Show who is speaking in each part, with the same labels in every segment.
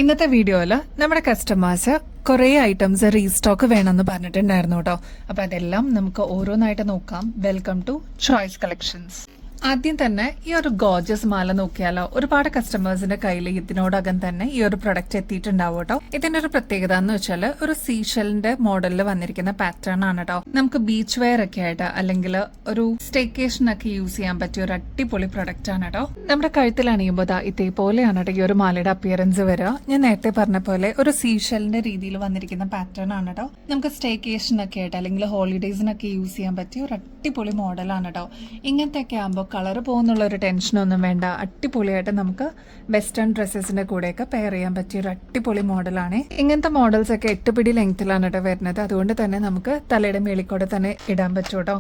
Speaker 1: ഇന്നത്തെ വീഡിയോയില് നമ്മുടെ കസ്റ്റമേഴ്സ് കുറേ ഐറ്റംസ് റീസ്റ്റോക്ക് വേണമെന്ന് പറഞ്ഞിട്ടുണ്ടായിരുന്നു കേട്ടോ. അപ്പൊ അതെല്ലാം നമുക്ക് ഓരോന്നായിട്ട് നോക്കാം. Welcome to choice collections. ആദ്യം തന്നെ ഈ ഒരു ഗോർജസ് മാല നോക്കിയാലോ. ഒരുപാട് കസ്റ്റമേഴ്സിന്റെ കയ്യിൽ ഇതിനോടകം തന്നെ ഈ ഒരു പ്രൊഡക്റ്റ് എത്തിയിട്ടുണ്ടാവും കേട്ടോ. ഇതിന്റെ ഒരു പ്രത്യേകത എന്ന് വെച്ചാൽ ഒരു സീഷലിന്റെ മോഡലിൽ വന്നിരിക്കുന്ന പാറ്റേൺ ആണ് കേട്ടോ. നമുക്ക് ബീച്ച് വെയർ ഒക്കെ ആയിട്ട് അല്ലെങ്കിൽ ഒരു സ്റ്റേക്കേഷൻ ഒക്കെ യൂസ് ചെയ്യാൻ പറ്റിയ ഒരു അടിപൊളി പ്രൊഡക്റ്റ് ആണ് കേട്ടോ. നമ്മുടെ കഴുത്തിൽ അണിയുമ്പോൾ ഇതേപോലെയാണ് കേട്ടോ ഈ ഒരു മാലയുടെ അപ്പിയറൻസ് വരിക. ഞാൻ നേരത്തെ പറഞ്ഞ പോലെ ഒരു സീഷലിന്റെ രീതിയിൽ വന്നിരിക്കുന്ന പാറ്റേൺ ആണ് കേട്ടോ. നമുക്ക് സ്റ്റേക്കേഷൻ ഒക്കെ ആയിട്ട് അല്ലെങ്കിൽ ഹോളിഡേയ്സിനൊക്കെ യൂസ് ചെയ്യാൻ പറ്റിയ ഒരു അടിപൊളി മോഡലാണ് കേട്ടോ. ഇങ്ങനത്തെ ഒക്കെ ആകുമ്പോൾ കളർ പോകുന്നുള്ള ഒരു ടെൻഷനൊന്നും വേണ്ട. അടിപൊളിയായിട്ട് നമുക്ക് വെസ്റ്റേൺ ഡ്രസ്സസിന്റെ കൂടെയൊക്കെ പെയർ ചെയ്യാൻ പറ്റിയ ഒരു അടിപൊളി മോഡലാണ്. ഇങ്ങനത്തെ മോഡൽസ് ഒക്കെ 8 പിടി ലെങ്ത്തിലാണ് കേട്ടോ വരുന്നത്. അതുകൊണ്ട് തന്നെ നമുക്ക് തലയുടെ മേളിക്കൂടെ തന്നെ ഇടാൻ പറ്റും കേട്ടോ.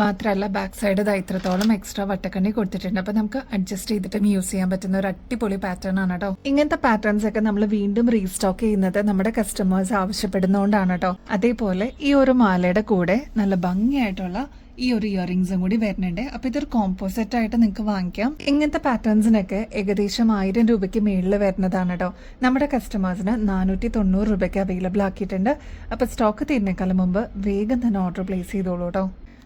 Speaker 1: മാത്രമല്ല ബാക്ക് സൈഡ് ഇത്രത്തോളം എക്സ്ട്രാ വട്ടക്കണ്ണി കൊടുത്തിട്ടുണ്ട്. അപ്പൊ നമുക്ക് അഡ്ജസ്റ്റ് ചെയ്തിട്ടും യൂസ് ചെയ്യാൻ പറ്റുന്ന ഒരു അടിപൊളി പാറ്റേൺ ആണ് കേട്ടോ. ഇങ്ങനത്തെ പാറ്റേൺസ് ഒക്കെ നമ്മൾ വീണ്ടും റീസ്റ്റോക്ക് ചെയ്യുന്നത് നമ്മുടെ കസ്റ്റമേഴ്സ് ആവശ്യപ്പെടുന്നതുകൊണ്ടാണ് കേട്ടോ. അതേപോലെ ഈ ഒരു മാലയുടെ കൂടെ നല്ല ഭംഗിയായിട്ടുള്ള ഈ ഒരു ഇയറിംഗ്സും കൂടി വരുന്നുണ്ട്. അപ്പൊ ഇതൊരു കോമ്പോസിറ്റ് ആയിട്ട് നിങ്ങൾക്ക് വാങ്ങിക്കാം. ഇങ്ങനത്തെ പാറ്റേൺസിനൊക്കെ ഏകദേശം 1000 രൂപയ്ക്ക് മേളിൽ വരുന്നതാണ് കേട്ടോ. നമ്മുടെ കസ്റ്റമേഴ്സിന് 490 രൂപയ്ക്ക് അവൈലബിൾ ആക്കിയിട്ടുണ്ട്. അപ്പൊ സ്റ്റോക്ക് തീരുന്നേക്കാളും മുമ്പ് വേഗം തന്നെ ഓർഡർ പ്ലേസ് ചെയ്തോളൂ കേട്ടോ.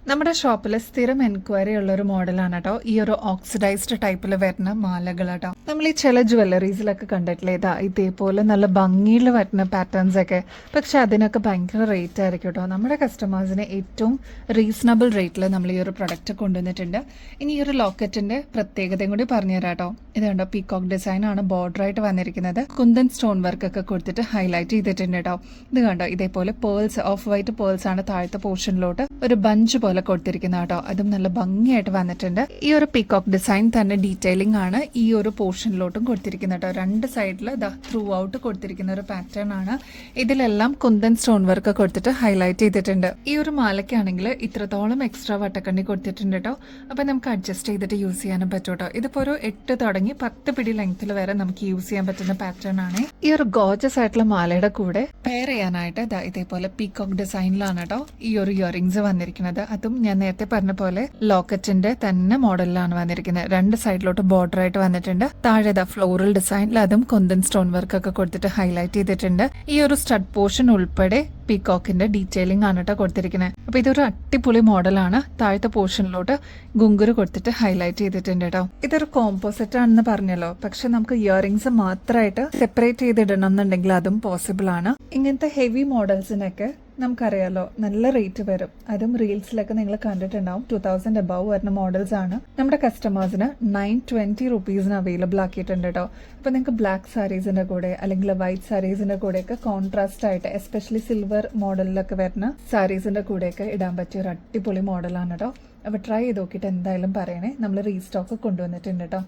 Speaker 1: നമ്മുടെ ഷോപ്പിൽ സ്ഥിരം എൻക്വയറി ഉള്ള ഒരു മോഡലാണ് കേട്ടോ ഈ ഒരു ഓക്സിഡൈസ്ഡ് ടൈപ്പിൽ വരുന്ന മാലകൾ കേട്ടോ. നമ്മൾ ഈ ചില ജ്വല്ലറീസിലൊക്കെ കണ്ടിട്ടില്ലേ ഇതേപോലെ നല്ല ഭംഗിയിൽ വരുന്ന പാറ്റേൺസ് ഒക്കെ. പക്ഷെ അതിനൊക്കെ ഭയങ്കര റേറ്റ് ആയിരിക്കും കേട്ടോ. നമ്മുടെ കസ്റ്റമേഴ്സിന് ഏറ്റവും റീസണബിൾ റേറ്റിൽ നമ്മൾ ഈ ഒരു പ്രൊഡക്റ്റ് കൊണ്ടുവന്നിട്ടുണ്ട്. ഇനി ഈ ഒരു ലോക്കറ്റിന്റെ പ്രത്യേകതയും കൂടി പറഞ്ഞുതരാം കേട്ടോ. ഇത് കണ്ടോ പീകോക്ക് ഡിസൈൻ ആണ് ബോർഡർ ആയിട്ട് വന്നിരിക്കുന്നത്. കുന്തൻ സ്റ്റോൺ വർക്ക് ഒക്കെ കൊടുത്തിട്ട് ഹൈലൈറ്റ് ചെയ്തിട്ടുണ്ട് കേട്ടോ. ഇത് കണ്ടോ ഇതേപോലെ പേൾസ് ഓഫ് വൈറ്റ് പേൾസ് ആണ് താഴത്തെ പോർഷനിലോട്ട് ഒരു ബഞ്ച് പോലെ കൊടുത്തിരിക്കുന്ന കേട്ടോ. അതും നല്ല ഭംഗിയായിട്ട് വന്നിട്ടുണ്ട്. ഈ ഒരു പീകോക്ക് ഡിസൈൻ തന്നെ ഡീറ്റെയിലിംഗ് ആണ് ഈ ഒരു പോർഷനിലോട്ടും കൊടുത്തിരിക്കുന്നത് കേട്ടോ. രണ്ട് സൈഡിൽ ത്രൂ ഔട്ട് കൊടുത്തിരിക്കുന്ന ഒരു പാറ്റേൺ ആണ്. ഇതിലെല്ലാം കുന്തൻ സ്റ്റോൺ വർക്ക് കൊടുത്തിട്ട് ഹൈലൈറ്റ് ചെയ്തിട്ടുണ്ട്. ഈ ഒരു മാലയ്ക്കാണെങ്കിൽ ഇത്രത്തോളം എക്സ്ട്രാ വട്ടക്കണ്ണി കൊടുത്തിട്ടുണ്ട് കേട്ടോ. അപ്പൊ നമുക്ക് അഡ്ജസ്റ്റ് ചെയ്തിട്ട് യൂസ് ചെയ്യാനും പറ്റും കേട്ടോ. ഇതിപ്പോ ഒരു 8 തുടങ്ങി 10 പിടി ലെങ്ത്തിൽ വരെ നമുക്ക് യൂസ് ചെയ്യാൻ പറ്റുന്ന പാറ്റേൺ ആണ്. ഈ ഒരു ഗോർജസ് ആയിട്ടുള്ള മാലയുടെ കൂടെ പെയർ ചെയ്യാനായിട്ട് ഇതേപോലെ പീകോക്ക് ഡിസൈനിലാണ് കേട്ടോ ഈ ഒരു ഇയറിംഗ്സ് വന്നിരിക്കുന്നത്. അതും ഞാൻ നേരത്തെ പറഞ്ഞ പോലെ ലോക്കറ്റിന്റെ തന്നെ മോഡലിലാണ് വന്നിരിക്കുന്നത്. രണ്ട് സൈഡിലോട്ട് ബോർഡർ ആയിട്ട് വന്നിട്ടുണ്ട്. താഴെ ഫ്ലോറൽ ഡിസൈനിൽ അതും കൊന്തൻ സ്റ്റോൺ വർക്ക് ഒക്കെ കൊടുത്തിട്ട് ഹൈലൈറ്റ് ചെയ്തിട്ടുണ്ട്. ഈ ഒരു സ്റ്റഡ് പോർഷൻ ഉൾപ്പെടെ പീകോക്കിന്റെ ഡീറ്റെയിലിംഗ് ആണ് കേട്ടോ കൊടുത്തിരിക്കുന്നത്. അപ്പൊ ഇതൊരു അടിപൊളി മോഡലാണ്. താഴത്തെ പോർഷനിലോട്ട് ഗുങ്കുര് കൊടുത്തിട്ട് ഹൈലൈറ്റ് ചെയ്തിട്ടുണ്ട് കേട്ടോ. ഇതൊരു കോമ്പോസിറ്റ് ആണെന്ന് പറഞ്ഞല്ലോ. പക്ഷെ നമുക്ക് ഇയറിംഗ്സ് മാത്രമായിട്ട് സെപ്പറേറ്റ് ചെയ്തിടണം എന്നുണ്ടെങ്കിൽ അതും പോസിബിൾ ആണ്. ഇങ്ങനത്തെ ഹെവി മോഡൽസിനൊക്കെ നമുക്കറിയാലോ നല്ല റേറ്റ് വരും. അതും റീൽസിലൊക്കെ നിങ്ങൾ കണ്ടിട്ടുണ്ടാവും. 2000 അബവ് വരുന്ന മോഡൽസ് ആണ്. നമ്മുടെ കസ്റ്റമേഴ്സിന് 920 റുപ്പീസിന് അവൈലബിൾ ആക്കിയിട്ടുണ്ട് കേട്ടോ. അപ്പൊ നിങ്ങൾക്ക് ബ്ലാക്ക് സാരീസിന്റെ കൂടെ അല്ലെങ്കിൽ വൈറ്റ് സാരീസിന്റെ കൂടെയൊക്കെ കോൺട്രാസ്റ്റ് ആയിട്ട് എസ്പെഷ്യലി സിൽവർ മോഡലിലൊക്കെ വരുന്ന സാരീസിന്റെ കൂടെയൊക്കെ ഇടാൻ പറ്റിയ ഒരു അടിപൊളി മോഡലാണ് കേട്ടോ. അപ്പൊ ട്രൈ ചെയ്ത് നോക്കിയിട്ട് എന്തായാലും പറയണേ. നമ്മൾ റീസ്റ്റോക്ക് കൊണ്ടുവന്നിട്ടുണ്ട് കേട്ടോ.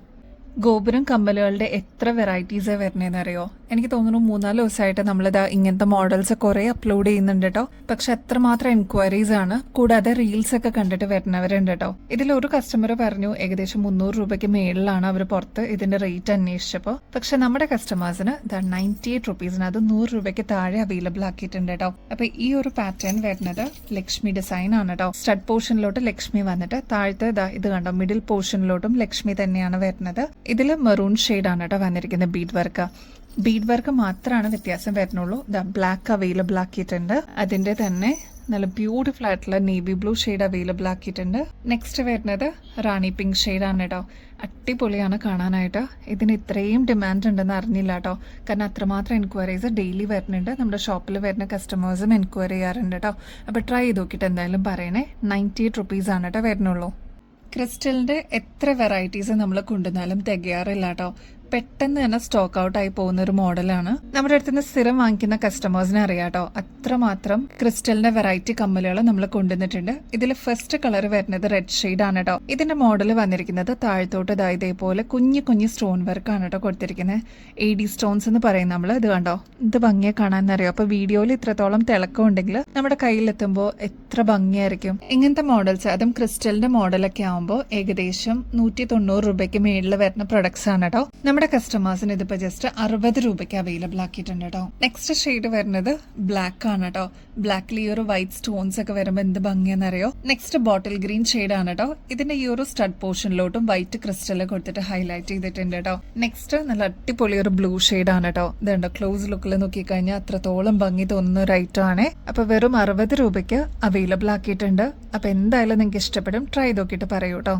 Speaker 1: ഗോപുരം കമ്മലുകളുടെ എത്ര വെറൈറ്റീസ് വരുന്നതെന്ന് അറിയോ? എനിക്ക് തോന്നുന്നു 3-4 ദിവസമായിട്ട് നമ്മളിതാ ഇങ്ങനത്തെ മോഡൽസ് കുറെ അപ്ലോഡ് ചെയ്യുന്നുണ്ട് കേട്ടോ. പക്ഷെ എത്രമാത്രം എൻക്വയറീസ് ആണ്. കൂടാതെ റീൽസ് ഒക്കെ കണ്ടിട്ട് വരുന്നവരുണ്ട് കേട്ടോ. ഇതിൽ ഒരു കസ്റ്റമർ പറഞ്ഞു ഏകദേശം 300 രൂപയ്ക്ക് മേളിലാണ് അവർ പുറത്ത് ഇതിന്റെ റേറ്റ് അന്വേഷിച്ചപ്പോൾ. പക്ഷെ നമ്മുടെ കസ്റ്റമേഴ്സിന് 98 റുപ്പീസിന് അത് 100 രൂപയ്ക്ക് താഴെ അവൈലബിൾ ആക്കിയിട്ടുണ്ട് കേട്ടോ. അപ്പൊ ഈ ഒരു പാറ്റേൺ വരുന്നത് ലക്ഷ്മി ഡിസൈൻ ആണ് കേട്ടോ. സ്റ്റഡ് പോർഷനിലോട്ട് ലക്ഷ്മി വന്നിട്ട് താഴത്തെ ഇത് കണ്ടോ മിഡിൽ പോർഷനിലോട്ടും ലക്ഷ്മി തന്നെയാണ് വരുന്നത്. ഇതിൽ മെറൂൺ ഷെയ്ഡ് ആണ് കേട്ടോ വന്നിരിക്കുന്നത്. ബീഡ് വർക്ക് മാത്രമാണ് വ്യത്യാസം വരുന്നുള്ളൂ. ബ്ലാക്ക് അവൈലബിൾ ആക്കിയിട്ടുണ്ട്. അതിന്റെ തന്നെ നല്ല ബ്യൂട്ടിഫുൾ ആയിട്ടുള്ള നേവി ബ്ലൂ ഷെയ്ഡ് അവൈലബിൾ ആക്കിയിട്ടുണ്ട്. നെക്സ്റ്റ് വരുന്നത് റാണി പിങ്ക് ഷെയ്ഡ് ആണ് കേട്ടോ. അടിപൊളിയാണ് കാണാനായിട്ട്. ഇതിന് ഇത്രയും ഡിമാൻഡ് ഉണ്ടെന്ന് അറിഞ്ഞില്ല കേട്ടോ. കാരണം അത്രമാത്രം എൻക്വയറീസ് ഡെയിലി വരുന്നുണ്ട്. നമ്മുടെ ഷോപ്പിൽ വരുന്ന കസ്റ്റമേഴ്സും എൻക്വയറി ചെയ്യാറുണ്ട് കേട്ടോ. അപ്പൊ ട്രൈ ചെയ്ത് നോക്കിയിട്ട് എന്തായാലും പറയണേ. 98 റുപ്പീസ് ആണ് കേട്ടോ വരുന്നുള്ളൂ. ക്രിസ്റ്റലിന്റെ എത്ര വെറൈറ്റീസ് നമ്മൾ കൊണ്ടുവന്നാലും തികയാറില്ല കേട്ടോ. പെട്ടെന്ന് തന്നെ സ്റ്റോക്ക് ഔട്ട് ആയി പോകുന്ന ഒരു മോഡലാണ്. നമ്മുടെ അടുത്ത് നിന്ന് സ്ഥിരം വാങ്ങിക്കുന്ന കസ്റ്റമേഴ്സിനെ അറിയാട്ടോ. അത്രമാത്രം ക്രിസ്റ്റലിന്റെ വെറൈറ്റി കമ്മലുകൾ നമ്മൾ കൊണ്ടുവന്നിട്ടുണ്ട്. ഇതിൽ ഫസ്റ്റ് കളർ വരുന്നത് റെഡ് ഷെയ്ഡ് ആണ് കേട്ടോ. ഇതിന്റെ മോഡൽ വന്നിരിക്കുന്നത് താഴത്തോട്ട് ഇതേപോലെ കുഞ്ഞു സ്റ്റോൺ വർക്ക് ആണ് കേട്ടോ കൊടുത്തിരിക്കുന്നത്. AD സ്റ്റോൺസ് എന്ന് പറയും നമ്മൾ. ഇത് കണ്ടോ ഇത് ഭംഗിയെ കാണാനറിയോ? അപ്പൊ വീഡിയോയിൽ ഇത്രത്തോളം തിളക്കം ഉണ്ടെങ്കിൽ നമ്മുടെ കയ്യിലെത്തുമ്പോൾ എത്ര ഭംഗിയായിരിക്കും. ഇങ്ങനത്തെ മോഡൽസ് അതും ക്രിസ്റ്റലിന്റെ മോഡലൊക്കെ ആകുമ്പോൾ ഏകദേശം 190 രൂപയ്ക്ക് മേളിൽ വരുന്ന പ്രൊഡക്ട്സ് ആണ് കേട്ടോ. നമ്മുടെ നമ്മുടെ കസ്റ്റമേഴ്സിന് ഇതിപ്പോ ജസ്റ്റ് 60 രൂപയ്ക്ക് അവൈലബിൾ ആക്കിയിട്ടുണ്ട് കേട്ടോ. നെക്സ്റ്റ് ഷെയ്ഡ് വരുന്നത് ബ്ലാക്ക് ആണ് കേട്ടോ. ബ്ലാക്കിൽ ഈ ഒരു വൈറ്റ് സ്റ്റോൺസ് ഒക്കെ വരുമ്പോൾ എന്ത് ഭംഗിയെന്നറിയോ. നെക്സ്റ്റ് ബോട്ടിൽ ഗ്രീൻ ഷെയ്ഡ് ആണ് കേട്ടോ. ഇതിന്റെ ഈ ഒരു സ്റ്റഡ് പോർഷനിലോട്ടും വൈറ്റ് ക്രിസ്റ്റൽ കൊടുത്തിട്ട് ഹൈലൈറ്റ് ചെയ്തിട്ടുണ്ട് കേട്ടോ. നെക്സ്റ്റ് നല്ല അടിപൊളി ഒരു ബ്ലൂ ഷെയ്ഡ് ആണ് കേട്ടോ. ഇതുണ്ടോ, ക്ലോസ് ലുക്കിൽ നോക്കിക്കഴിഞ്ഞാൽ അത്രത്തോളം ഭംഗി തോന്നുന്ന ഒരു ഐറ്റം ആണ്. അപ്പൊ വെറും 60 രൂപയ്ക്ക് അവൈലബിൾ ആക്കിയിട്ടുണ്ട്. അപ്പൊ എന്തായാലും നിങ്ങൾക്ക് ഇഷ്ടപ്പെടും, ട്രൈ നോക്കിയിട്ട് പറയൂ കേട്ടോ.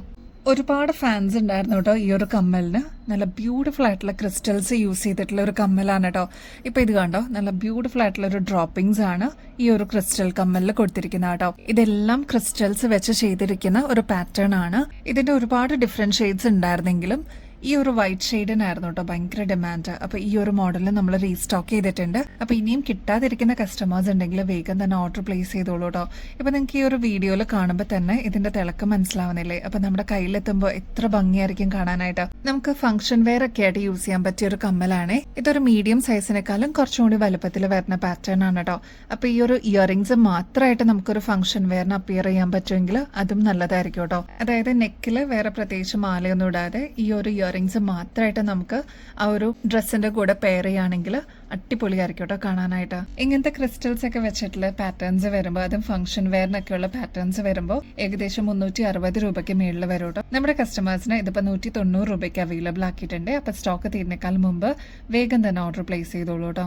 Speaker 1: ഒരുപാട് ഫാൻസ് ഉണ്ടായിരുന്നു കേട്ടോ ഈ ഒരു കമ്മലിന്. നല്ല ബ്യൂട്ടിഫുൾ ആയിട്ടുള്ള ക്രിസ്റ്റൽസ് യൂസ് ചെയ്തിട്ടുള്ള ഒരു കമ്മലാണ് കേട്ടോ. ഇപ്പൊ ഇത് കണ്ടോ, നല്ല ബ്യൂട്ടിഫുൾ ആയിട്ടുള്ള ഒരു ഡ്രോപ്പിംഗ്സ് ആണ് ഈ ഒരു ക്രിസ്റ്റൽ കമ്മലിൽ കൊടുത്തിരിക്കുന്നത് കേട്ടോ. ഇതെല്ലാം ക്രിസ്റ്റൽസ് വെച്ച് ചെയ്തിരിക്കുന്ന ഒരു പാറ്റേൺ ആണ്. ഇതിന്റെ ഒരുപാട് ഡിഫറെന്റ് ഷെയ്ഡ്സ് ഉണ്ടായിരുന്നെങ്കിലും ഈ ഒരു വൈറ്റ് ഷെയ്ഡിനായിരുന്നു കേട്ടോ ഭയങ്കര ഡിമാൻഡ്. അപ്പൊ ഈ ഒരു മോഡലിൽ നമ്മൾ റീസ്റ്റോക്ക് ചെയ്തിട്ടുണ്ട്. അപ്പൊ ഇനിയും കിട്ടാതിരിക്കുന്ന കസ്റ്റമേഴ്സ് ഉണ്ടെങ്കിൽ വേഗം തന്നെ ഓർഡർ പ്ലേസ് ചെയ്തോളൂ കേട്ടോ. ഇപ്പൊ നിങ്ങൾക്ക് ഈ ഒരു വീഡിയോയിൽ കാണുമ്പോൾ തന്നെ ഇതിന്റെ തിളക്കം മനസ്സിലാവുന്നില്ലേ. അപ്പൊ നമ്മുടെ കയ്യിലെത്തുമ്പോൾ എത്ര ഭംഗിയായിരിക്കും കാണാനായിട്ട്. നമുക്ക് ഫംഗ്ഷൻ വെയർ ഒക്കെ ആയിട്ട് യൂസ് ചെയ്യാൻ പറ്റിയ ഒരു കമ്മലാണ്. ഇതൊരു മീഡിയം സൈസിനേക്കാളും കുറച്ചും കൂടി വലുപ്പത്തിൽ വരുന്ന പാറ്റേൺ ആണ് കേട്ടോ. അപ്പൊ ഈ ഒരു ഇയറിംഗ്സ് മാത്രമായിട്ട് നമുക്കൊരു ഫംഗ്ഷൻ വെയറിന് അപ്പിയർ ചെയ്യാൻ പറ്റുമെങ്കിൽ അതും നല്ലതായിരിക്കും കേട്ടോ. അതായത് നെക്കില് വേറെ പ്രത്യേകിച്ച് മാലയൊന്നും ഇടാതെ ഈ ഒരു ഇയറിംഗ്സ് മാത്രമായിട്ട് നമുക്ക് ആ ഒരു ഡ്രസ്സിന്റെ കൂടെ പെയർ ചെയ്യുകയാണെങ്കിൽ അടിപൊളിയായിരിക്കും കേട്ടോ കാണാനായിട്ട്. ഇങ്ങനത്തെ ക്രിസ്റ്റൽസ് ഒക്കെ വെച്ചിട്ടുള്ള പാറ്റേൺസ് വരുമ്പോൾ, അതും ഫംഗ്ഷൻ വെയറിനൊക്കെയുള്ള പാറ്റേൺസ് വരുമ്പോൾ ഏകദേശം 360 രൂപയ്ക്ക് മേളിൽ വരും കേട്ടോ. നമ്മുടെ കസ്റ്റമേഴ്സിന് ഇതിപ്പോ 190 രൂപയ്ക്ക് അവൈലബിൾ ആക്കിയിട്ടുണ്ട്. അപ്പൊ സ്റ്റോക്ക് തീരുന്നേക്കാൾ മുമ്പ് വേഗം തന്നെ ഓർഡർ പ്ലേസ് ചെയ്തോളൂ കേട്ടോ.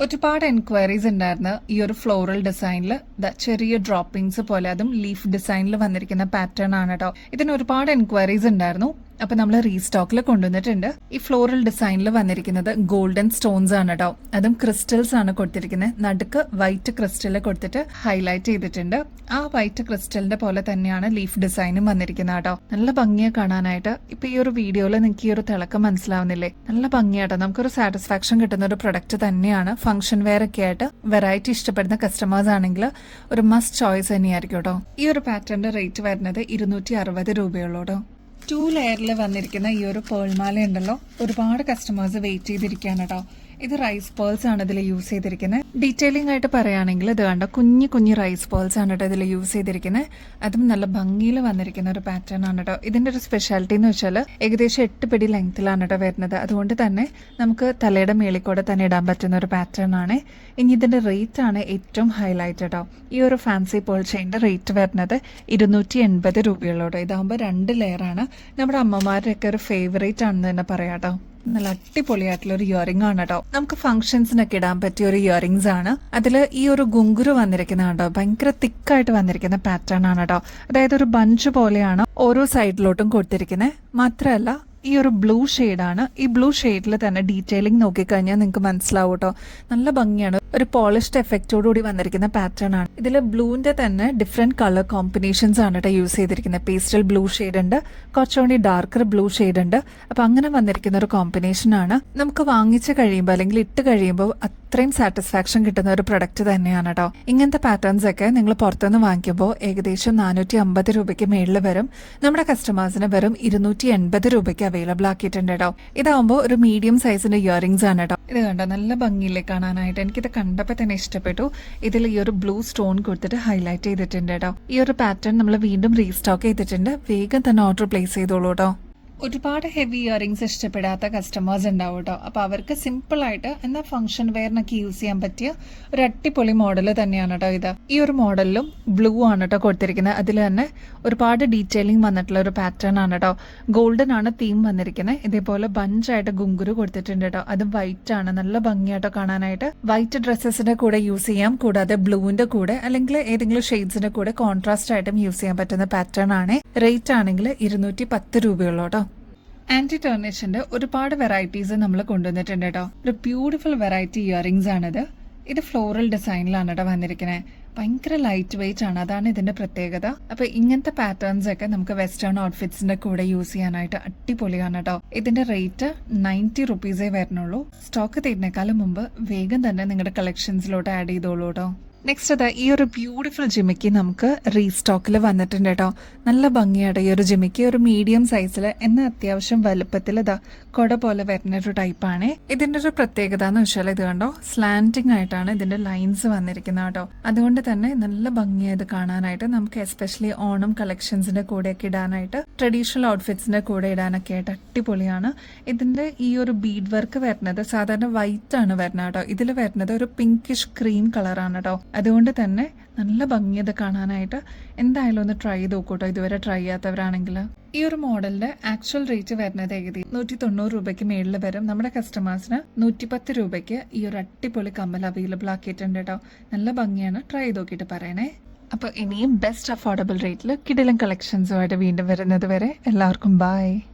Speaker 1: ഒരുപാട് എൻക്വയറീസ് ഉണ്ടായിരുന്നു ഈ ഒരു ഫ്ലോറൽ ഡിസൈനിൽ ചെറിയ ഡ്രോപ്പിംഗ്സ് പോലെ, അതും ലീഫ് ഡിസൈനിൽ വന്നിരിക്കുന്ന പാറ്റേൺ ആണ് കേട്ടോ. ഇതിന് ഒരുപാട് എൻക്വയറീസ് ഉണ്ടായിരുന്നു. അപ്പൊ നമ്മൾ റീസ്റ്റോക്കിൽ കൊണ്ടുവന്നിട്ടുണ്ട്. ഈ ഫ്ലോറൽ ഡിസൈനിൽ വന്നിരിക്കുന്നത് ഗോൾഡൻ സ്റ്റോൺസ് ആണ് കേട്ടോ. അതും ക്രിസ്റ്റൽസ് ആണ് കൊടുത്തിരിക്കുന്നത്. നടുക്ക് വൈറ്റ് ക്രിസ്റ്റൽ കൊടുത്തിട്ട് ഹൈലൈറ്റ് ചെയ്തിട്ടുണ്ട്. ആ വൈറ്റ് ക്രിസ്റ്റലിന്റെ പോലെ തന്നെയാണ് ലീഫ് ഡിസൈനും വന്നിരിക്കുന്നത് കേട്ടോ. നല്ല ഭംഗിയാ കാണാനായിട്ട്. ഇപ്പൊ ഈ ഒരു വീഡിയോയിൽ നിങ്ങൾക്ക് ഈ ഒരു തിളക്കം മനസ്സിലാവുന്നില്ലേ. നല്ല ഭംഗിയാട്ടോ. നമുക്കൊരു സാറ്റിസ്ഫാക്ഷൻ കിട്ടുന്ന ഒരു പ്രൊഡക്റ്റ് തന്നെയാണ്. ഫംഗ്ഷൻ വെയർ ഒക്കെ ആയിട്ട് വെറൈറ്റി ഇഷ്ടപ്പെടുന്ന കസ്റ്റമേഴ്സ് ആണെങ്കിൽ ഒരു മസ്റ്റ് ചോയ്സ് തന്നെയായിരിക്കും കേട്ടോ. ഈ ഒരു പാറ്റേണിന്റെ റേറ്റ് വരുന്നത് 260 രൂപയുള്ളൂ കേട്ടോ. 2 ലെയറിൽ വന്നിരിക്കുന്ന ഈ ഒരു പേൾമാല ഉണ്ടല്ലോ, ഒരുപാട് കസ്റ്റമേഴ്സ് വെയിറ്റ് ചെയ്തിരിക്കുകയാണ് കേട്ടോ. ഇത് റൈസ് പേൾസ് ആണ് ഇതിൽ യൂസ് ചെയ്തിരിക്കുന്നത്. ഡീറ്റെയിലിംഗ് ആയിട്ട് പറയുകയാണെങ്കിൽ ഇത് കണ്ട കുഞ്ഞു കുഞ്ഞു റൈസ് പേൾസ് ആണ് കേട്ടോ ഇതിൽ യൂസ് ചെയ്തിരിക്കുന്നത്. അതും നല്ല ഭംഗിയിൽ വന്നിരിക്കുന്ന ഒരു പാറ്റേൺ ആണ് കേട്ടോ. ഇതിന്റെ ഒരു സ്പെഷ്യാലിറ്റി എന്ന് വെച്ചാൽ ഏകദേശം 8 പിടി ലെങ്ത്തിലാണ് കേട്ടോ വരുന്നത്. അതുകൊണ്ട് തന്നെ നമുക്ക് തലയുടെ മേളിക്കൂടെ തന്നെ ഇടാൻ പറ്റുന്ന ഒരു പാറ്റേൺ ആണ്. ഇനി ഇതിന്റെ റേറ്റ് ആണ് ഏറ്റവും ഹൈലൈറ്റ് കേട്ടോ. ഈ ഒരു ഫാൻസി പേൾ ചെയിന്റെ റേറ്റ് വരുന്നത് 280 രൂപയുള്ളൂ കേട്ടോ. ഇതാകുമ്പോൾ 2 ലെയർ ആണ്. നമ്മുടെ അമ്മമാരുടെയൊക്കെ ഒരു ഫേവറേറ്റ് ആണെന്ന് തന്നെ പറയാം കേട്ടോ. നല്ല അടിപൊളിയായിട്ടുള്ള ഒരു ഇയറിംഗ് ആണ് കേട്ടോ. നമുക്ക് ഫംഗ്ഷൻസിനൊക്കെ ഇടാൻ പറ്റിയ ഒരു ഇയറിംഗ്സ് ആണ്. അതില് ഈ ഒരു ഗുങ്കുരു വന്നിരിക്കുന്ന കേട്ടോ ഭയങ്കര തിക്കായിട്ട് വന്നിരിക്കുന്ന പാറ്റേൺ ആണ് കേട്ടോ. അതായത് ഒരു ബഞ്ച് പോലെയാണ് ഓരോ സൈഡിലോട്ടും കൊടുത്തിരിക്കുന്നത്. മാത്രമല്ല ഈ ഒരു ബ്ലൂ ഷെയ്ഡാണ്. ഈ ബ്ലൂ ഷെയ്ഡിൽ തന്നെ ഡീറ്റെയിലിംഗ് നോക്കിക്കഴിഞ്ഞാൽ നിങ്ങൾക്ക് മനസ്സിലാവും കേട്ടോ. നല്ല ഭംഗിയാണ്. ഒരു പോളിഷ്ഡ് എഫക്റ്റോടുകൂടി വന്നിരിക്കുന്ന പാറ്റേൺ ആണ്. ഇതിൽ ബ്ലൂവിന്റെ തന്നെ ഡിഫറെന്റ് കളർ കോമ്പിനേഷൻസ് ആണ് കേട്ടോ യൂസ് ചെയ്തിരിക്കുന്നത്. പേസ്റ്റൽ ബ്ലൂ ഷെയ്ഡ് ഉണ്ട്, കുറച്ചുകൂടി ഡാർക്കർ ബ്ലൂ ഷെയ്ഡ് ഉണ്ട്. അപ്പൊ അങ്ങനെ വന്നിരിക്കുന്ന ഒരു കോമ്പിനേഷൻ ആണ്. നമുക്ക് വാങ്ങിച്ച് കഴിയുമ്പോൾ അല്ലെങ്കിൽ ഇട്ട് കഴിയുമ്പോൾ അത്രയും സാറ്റിസ്ഫാക്ഷൻ കിട്ടുന്ന ഒരു പ്രൊഡക്റ്റ് തന്നെയാണ് കേട്ടോ. ഇങ്ങനത്തെ പാറ്റേൺസ് ഒക്കെ നിങ്ങൾ പുറത്തുനിന്ന് വാങ്ങിക്കുമ്പോൾ ഏകദേശം 450 രൂപയ്ക്ക് മേളിൽ വരും. നമ്മുടെ കസ്റ്റമേഴ്സിന് വെറും 280 രൂപയ്ക്ക് അവൈലബിൾ ആക്കിയിട്ടുണ്ട് കേട്ടോ. ഇതാവുമ്പോൾ ഒരു മീഡിയം സൈസിന്റെ ഇയറിംഗ്സ് ആണ് കേട്ടോ. ഇത് കണ്ടോ, നല്ല ഭംഗിയില്ലേ കാണാനായിട്ട്. എനിക്കിത് കണ്ടപ്പോൾ തന്നെ ഇഷ്ടപ്പെട്ടു. ഇതിൽ ഈ ഒരു ബ്ലൂ സ്റ്റോൺ കൊടുത്തിട്ട് ഹൈലൈറ്റ് ചെയ്തിട്ടുണ്ട് കേട്ടോ. ഈ ഒരു പാറ്റേൺ നമ്മൾ വീണ്ടും റീസ്റ്റോക്ക് ചെയ്തിട്ടുണ്ട്. വേഗം തന്നെ ഓർഡർ പ്ലേസ് ചെയ്തോളൂ കേട്ടോ. ഒരുപാട് ഹെവി ഇയറിംഗ്സ് ഇഷ്ടപ്പെടാത്ത കസ്റ്റമേഴ്സ് ഉണ്ടാവും കേട്ടോ. അപ്പോൾ അവർക്ക് സിമ്പിൾ ആയിട്ട് എന്നാൽ ഫംഗ്ഷൻ വെയറിനൊക്കെ യൂസ് ചെയ്യാൻ പറ്റിയ ഒരു അടിപൊളി മോഡൽ തന്നെയാണ് കേട്ടോ ഇത്. ഈ ഒരു മോഡലിലും ബ്ലൂ ആണ് കേട്ടോ കൊടുത്തിരിക്കുന്നത്. അതിൽ തന്നെ ഒരുപാട് ഡീറ്റെയിലിംഗ് വന്നിട്ടുള്ള ഒരു പാറ്റേൺ ആണ് കേട്ടോ. ഗോൾഡൻ ആണ് തീം വന്നിരിക്കുന്നത്. ഇതേപോലെ ബഞ്ചായിട്ട് ഗുങ്കുരു കൊടുത്തിട്ടുണ്ട് കേട്ടോ. അതും വൈറ്റ് ആണ്. നല്ല ഭംഗിയായിട്ടോ കാണാനായിട്ട്. വൈറ്റ് ഡ്രസ്സസിന്റെ കൂടെ യൂസ് ചെയ്യാം. കൂടാതെ ബ്ലൂവിന്റെ കൂടെ അല്ലെങ്കിൽ ഏതെങ്കിലും ഷെയ്ഡ്സിന്റെ കൂടെ കോൺട്രാസ്റ്റ് ആയിട്ടും യൂസ് ചെയ്യാൻ പറ്റുന്ന പാറ്റേൺ ആണ്. റേറ്റ് ആണെങ്കിൽ 210 രൂപയുള്ളൂ കേട്ടോ. ആന്റി ടേർണിഷിന്റെ ഒരുപാട് വെറൈറ്റീസ് നമ്മൾ കൊണ്ടുവന്നിട്ടുണ്ട് കേട്ടോ. ഒരു ബ്യൂട്ടിഫുൾ വെറൈറ്റി ഇയറിംഗ്സ് ആണിത്. ഇത് ഫ്ലോറൽ ഡിസൈനിലാണ് കേട്ടോ വന്നിരിക്കുന്നത്. ഭയങ്കര ലൈറ്റ് വെയിറ്റ് ആണ്, അതാണ് ഇതിന്റെ പ്രത്യേകത. അപ്പൊ ഇങ്ങനത്തെ പാറ്റേൺസ് ഒക്കെ നമുക്ക് വെസ്റ്റേൺ ഔട്ട്ഫിറ്റ്സിന്റെ കൂടെ യൂസ് ചെയ്യാനായിട്ട് അടിപൊളിയാണ് കേട്ടോ. ഇതിന്റെ റേറ്റ് 90 റുപ്പീസേ വരുന്നുള്ളൂ. സ്റ്റോക്ക് തീരുന്നേക്കാളും മുമ്പ് വേഗം തന്നെ നിങ്ങളുടെ കളക്ഷൻസിലോട്ട് ആഡ് ചെയ്തോളൂ കേട്ടോ. നെക്സ്റ്റ് അതാ ഈ ഒരു ബ്യൂട്ടിഫുൾ ജിമിക്ക് നമുക്ക് റീസ്റ്റോക്കിൽ വന്നിട്ടുണ്ട് കേട്ടോ. നല്ല ഭംഗിയായിട്ട് ഈ ഒരു ജിമിക്ക് ഒരു മീഡിയം സൈസിൽ എന്നാൽ അത്യാവശ്യം വലുപ്പത്തിൽ ഇതാ കൊട പോലെ വരുന്ന ഒരു ടൈപ്പാണ്. ഇതിന്റെ ഒരു പ്രത്യേകത എന്ന് വെച്ചാൽ ഇത് കണ്ടോ, സ്ലാൻഡിങ് ആയിട്ടാണ് ഇതിന്റെ ലൈൻസ് വന്നിരിക്കുന്നത് കേട്ടോ. അതുകൊണ്ട് തന്നെ നല്ല ഭംഗിയായത് കാണാനായിട്ട് നമുക്ക് എസ്പെഷ്യലി ഓണം കളക്ഷൻസിന്റെ കൂടെയൊക്കെ ഇടാനായിട്ട്, ട്രഡീഷണൽ ഔട്ട്ഫിറ്റ്സിന്റെ കൂടെ ഇടാനൊക്കെ ആയിട്ട് അടിപൊളിയാണ്. ഇതിന്റെ ഈ ഒരു ബീഡ് വർക്ക് വരുന്നത് സാധാരണ വൈറ്റ് ആണ് വരുന്നത് കേട്ടോ. ഇതിൽ വരുന്നത് ഒരു പിങ്കിഷ് ക്രീം കളറാണ് കേട്ടോ. അതുകൊണ്ട് തന്നെ നല്ല ഭംഗിയത് കാണാനായിട്ട് എന്തായാലും ഒന്ന് ട്രൈ ചെയ്ത് നോക്കൂട്ടോ ഇതുവരെ ട്രൈ ചെയ്യാത്തവരാണെങ്കിൽ. ഈ ഒരു മോഡലിന്റെ ആക്ച്വൽ റേറ്റ് വരുന്നത് ഏകദേശം 190 രൂപയ്ക്ക് മേളിൽ വരും. നമ്മുടെ കസ്റ്റമേഴ്സിന് 110 രൂപയ്ക്ക് ഈ ഒരു അടിപൊളി കമ്മൽ അവൈലബിൾ ആക്കിയിട്ടുണ്ട് കേട്ടോ. നല്ല ഭംഗിയാണ്, ട്രൈ ചെയ്ത് നോക്കിയിട്ട് പറയണേ. അപ്പോൾ ഇനിയും ബെസ്റ്റ് അഫോർഡബിൾ റേറ്റിൽ കിടിലൻ കളക്ഷൻസുമായിട്ട് വീണ്ടും വരുന്നത് വരെ എല്ലാവർക്കും ബൈ.